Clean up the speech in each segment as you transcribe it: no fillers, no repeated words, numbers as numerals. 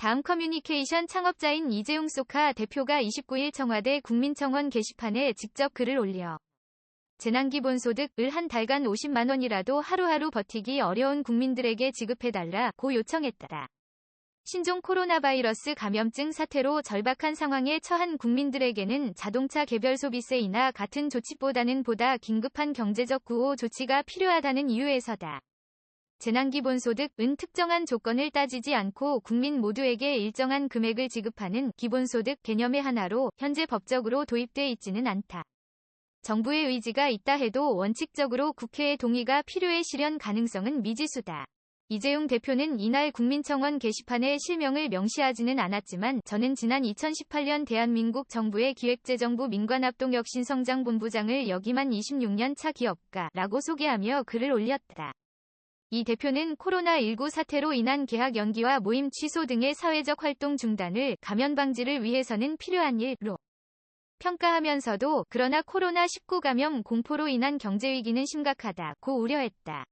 다음 커뮤니케이션 창업자인 이재용 소카 대표가 29일 청와대 국민청원 게시판에 직접 글을 올려 재난기본소득을 한 달간 50만 원이라도 하루하루 버티기 어려운 국민들에게 지급해달라고 요청했다. 신종 코로나 바이러스 감염증 사태로 절박한 상황에 처한 국민들에게는 자동차 개별 소비세이나 같은 조치보다는 보다 긴급한 경제적 구호 조치가 필요하다는 이유에서다. 재난기본소득은 특정한 조건을 따지지 않고 국민 모두에게 일정한 금액을 지급하는 기본소득 개념의 하나로 현재 법적으로 도입돼 있지는 않다. 정부의 의지가 있다 해도 원칙적으로 국회의 동의가 필요해 실현 가능성은 미지수다. 이재용 대표는 이날 국민청원 게시판에 실명을 명시하지는 않았지만 저는 지난 2018년 대한민국 정부의 기획재정부 민관합동혁신성장본부장을 역임한 26년 차 기업가라고 소개하며 글을 올렸다. 이 대표는 코로나19 사태로 인한 개학 연기와 모임 취소 등의 사회적 활동 중단을 감염 방지를 위해서는 필요한 일로 평가하면서도 그러나 코로나19 감염 공포로 인한 경제위기는 심각하다고 우려했다.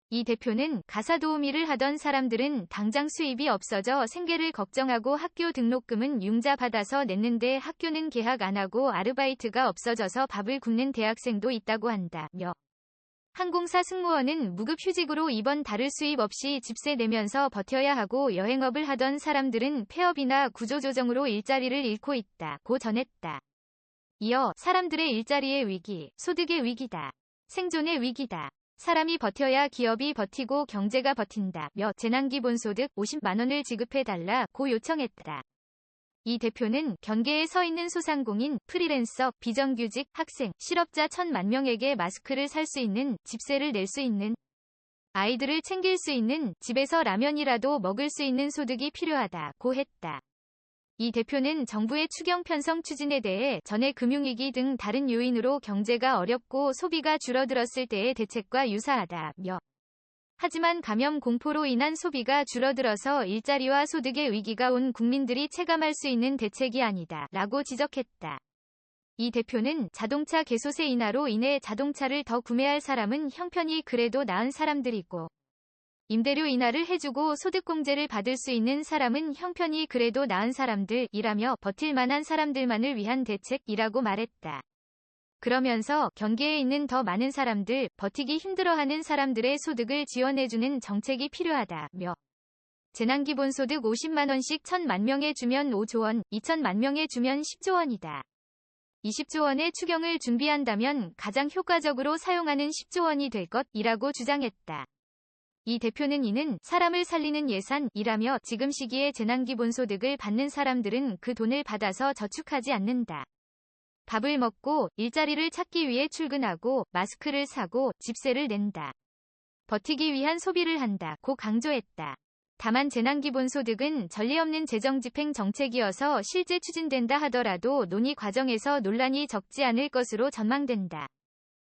이 대표는 가사 도우미를 하던 사람들은 당장 수입이 없어져 생계를 걱정하고 학교 등록금은 융자 받아서 냈는데 학교는 개학 안 하고 아르바이트가 없어져서 밥을 굶는 대학생도 있다고 한다며 항공사 승무원은 무급 휴직으로 이번 달을 수입 없이 집세 내면서 버텨야 하고 여행업을 하던 사람들은 폐업이나 구조조정으로 일자리를 잃고 있다고 전했다. 이어 사람들의 일자리의 위기, 소득의 위기다. 생존의 위기다. 사람이 버텨야 기업이 버티고 경제가 버틴다며 재난기본소득 50만 원을 지급해달라고 요청했다. 이 대표는 경계에 서 있는 소상공인, 프리랜서, 비정규직, 학생, 실업자 1,000만 명에게 마스크를 살 수 있는, 집세를 낼 수 있는, 아이들을 챙길 수 있는, 집에서 라면이라도 먹을 수 있는 소득이 필요하다고 했다. 이 대표는 정부의 추경 편성 추진에 대해 전에 금융위기 등 다른 요인으로 경제가 어렵고 소비가 줄어들었을 때의 대책과 유사하다며 하지만 감염 공포로 인한 소비가 줄어들어서 일자리와 소득의 위기가 온 국민들이 체감할 수 있는 대책이 아니다 라고 지적했다. 이 대표는 자동차 개소세 인하로 인해 자동차를 더 구매할 사람은 형편이 그래도 나은 사람들이고 임대료 인하를 해주고 소득공제를 받을 수 있는 사람은 형편이 그래도 나은 사람들이라며 버틸 만한 사람들만을 위한 대책이라고 말했다. 그러면서 경계에 있는 더 많은 사람들, 버티기 힘들어하는 사람들의 소득을 지원해주는 정책이 필요하다며 재난기본소득 50만 원씩 1,000만 명에 주면 5조 원, 2,000만 명에 주면 10조 원이다. 20조 원의 추경을 준비한다면 가장 효과적으로 사용하는 10조 원이 될 것이라고 주장했다. 이 대표는 이는 사람을 살리는 예산이라며 지금 시기에 재난기본소득을 받는 사람들은 그 돈을 받아서 저축하지 않는다. 밥을 먹고 일자리를 찾기 위해 출근하고 마스크를 사고 집세를 낸다. 버티기 위한 소비를 한다고 강조했다. 다만 재난기본소득은 전례 없는 재정집행 정책이어서 실제 추진된다 하더라도 논의 과정에서 논란이 적지 않을 것으로 전망된다.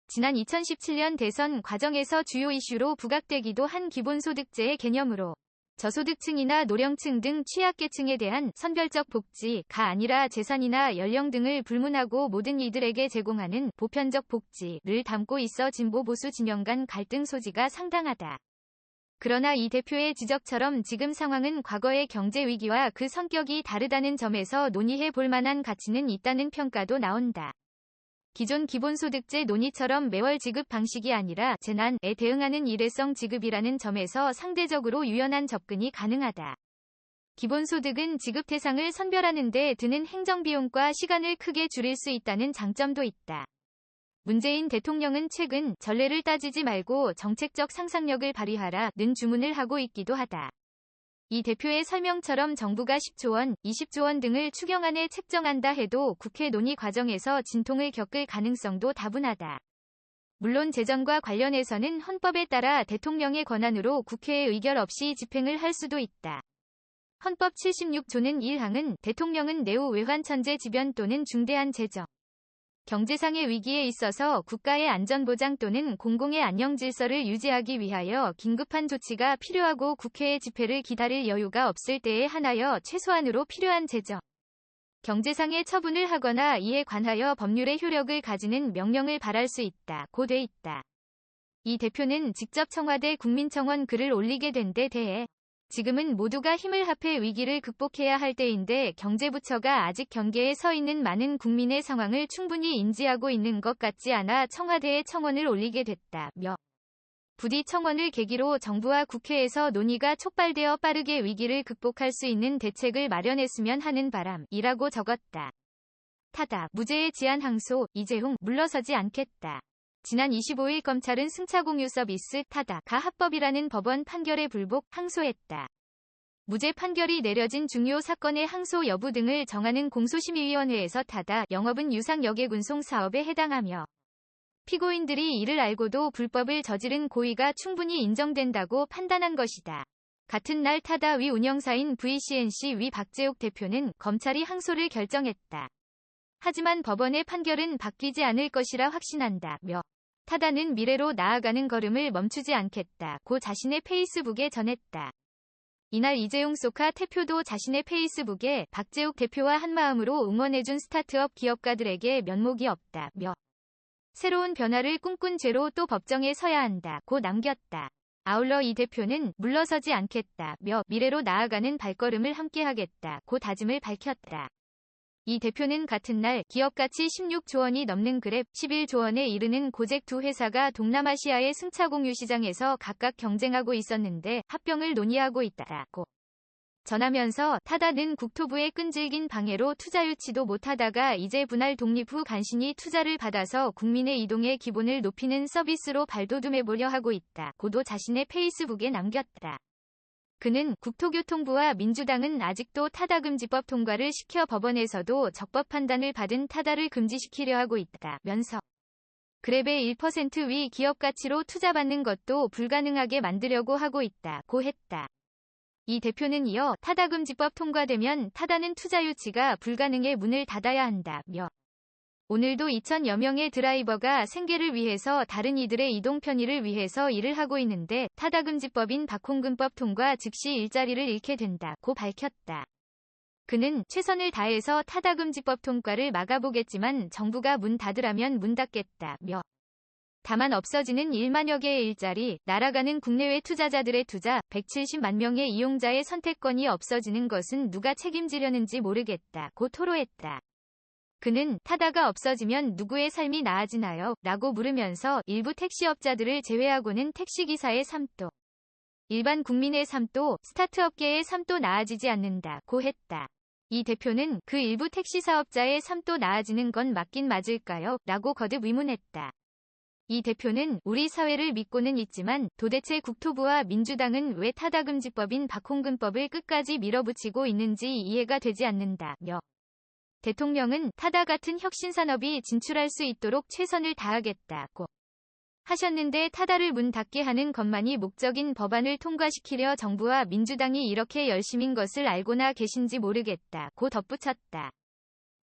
지난 2017년 대선 과정에서 주요 이슈로 부각되기도 한 기본소득제의 개념으로 저소득층이나 노령층 등 취약계층에 대한 선별적 복지가 아니라 재산이나 연령 등을 불문하고 모든 이들에게 제공하는 보편적 복지를 담고 있어 진보 보수 진영 간 갈등 소지가 상당하다. 그러나 이 대표의 지적처럼 지금 상황은 과거의 경제 위기와 그 성격이 다르다는 점에서 논의해 볼 만한 가치는 있다는 평가도 나온다. 기존 기본소득제 논의처럼 매월 지급 방식이 아니라 재난에 대응하는 일회성 지급이라는 점에서 상대적으로 유연한 접근이 가능하다. 기본소득은 지급 대상을 선별하는 데 드는 행정비용과 시간을 크게 줄일 수 있다는 장점도 있다. 문재인 대통령은 최근 전례를 따지지 말고 정책적 상상력을 발휘하라는 주문을 하고 있기도 하다. 이 대표의 설명처럼 정부가 10조 원, 20조 원 등을 추경안에 책정한다 해도 국회 논의 과정에서 진통을 겪을 가능성도 다분하다. 물론 재정과 관련해서는 헌법에 따라 대통령의 권한으로 국회의 의결 없이 집행을 할 수도 있다. 헌법 76조는 1항은 대통령은 내후 외환천재 지변 또는 중대한 재정, 경제상의 위기에 있어서 국가의 안전보장 또는 공공의 안녕질서를 유지하기 위하여 긴급한 조치가 필요하고 국회의 집회를 기다릴 여유가 없을 때에 한하여 최소한으로 필요한 재정, 경제상의 처분을 하거나 이에 관하여 법률의 효력을 가지는 명령을 발할 수 있다고 돼 있다. 이 대표는 직접 청와대 국민청원 글을 올리게 된 데 대해 지금은 모두가 힘을 합해 위기를 극복해야 할 때인데 경제부처가 아직 경계에 서 있는 많은 국민의 상황을 충분히 인지하고 있는 것 같지 않아 청와대에 청원을 올리게 됐다며 부디 청원을 계기로 정부와 국회에서 논의가 촉발되어 빠르게 위기를 극복할 수 있는 대책을 마련했으면 하는 바람이라고 적었다. 타다 무죄의 지안 항소, 이재용 물러서지 않겠다. 지난 25일 검찰은 승차공유 서비스 타다가 합법이라는 법원 판결에 불복, 항소했다. 무죄 판결이 내려진 중요 사건의 항소 여부 등을 정하는 공소심의위원회에서 타다 영업은 유상여객운송 사업에 해당하며 피고인들이 이를 알고도 불법을 저지른 고의가 충분히 인정된다고 판단한 것이다. 같은 날 타다 위 운영사인 VCNC 위 박재욱 대표는 검찰이 항소를 결정했다. 하지만 법원의 판결은 바뀌지 않을 것이라 확신한다며 타다는 미래로 나아가는 걸음을 멈추지 않겠다고 자신의 페이스북에 전했다. 이날 이재용 소카 대표도 자신의 페이스북에 박재욱 대표와 한마음으로 응원해준 스타트업 기업가들에게 면목이 없다며 새로운 변화를 꿈꾼 죄로 또 법정에 서야 한다고 남겼다. 아울러 이 대표는 물러서지 않겠다며 미래로 나아가는 발걸음을 함께하겠다고 다짐을 밝혔다. 이 대표는 같은 날 기업 가치 16조 원이 넘는 그랩, 11조 원에 이르는 고잭 두 회사가 동남아시아의 승차공유 시장에서 각각 경쟁하고 있었는데 합병을 논의하고 있다고 전하면서 타다는 국토부의 끈질긴 방해로 투자 유치도 못하다가 이제 분할 독립 후 간신히 투자를 받아서 국민의 이동의 기본을 높이는 서비스로 발돋움해보려 하고 있다고도 자신의 페이스북에 남겼다. 그는 국토교통부와 민주당은 아직도 타다금지법 통과를 시켜 법원에서도 적법 판단을 받은 타다를 금지시키려 하고 있다면서 그랩의 1% 위 기업 가치로 투자받는 것도 불가능하게 만들려고 하고 있다고 했다. 이 대표는 이어 타다금지법 통과되면 타다는 투자 유치가 불가능해 문을 닫아야 한다며 오늘도 2,000여 명의 드라이버가 생계를 위해서 다른 이들의 이동 편의를 위해서 일을 하고 있는데 타다금지법인 박홍근법 통과 즉시 일자리를 잃게 된다고 밝혔다. 그는 최선을 다해서 타다금지법 통과를 막아보겠지만 정부가 문 닫으라면 문 닫겠다며 다만 없어지는 1만여 개의 일자리, 날아가는 국내외 투자자들의 투자, 170만 명의 이용자의 선택권이 없어지는 것은 누가 책임지려는지 모르겠다고 토로했다. 그는 타다가 없어지면 누구의 삶이 나아지나요? 라고 물으면서 일부 택시업자들을 제외하고는 택시기사의 삶도, 일반 국민의 삶도, 스타트업계의 삶도 나아지지 않는다고 했다. 이 대표는 그 일부 택시사업자의 삶도 나아지는 건 맞긴 맞을까요? 라고 거듭 의문했다. 이 대표는 우리 사회를 믿고는 있지만 도대체 국토부와 민주당은 왜 타다금지법인 박홍근법을 끝까지 밀어붙이고 있는지 이해가 되지 않는다며 대통령은 타다 같은 혁신산업이 진출할 수 있도록 최선을 다하겠다고 하셨는데 타다를 문 닫게 하는 것만이 목적인 법안을 통과시키려 정부와 민주당이 이렇게 열심인 것을 알고나 계신지 모르겠다고 덧붙였다.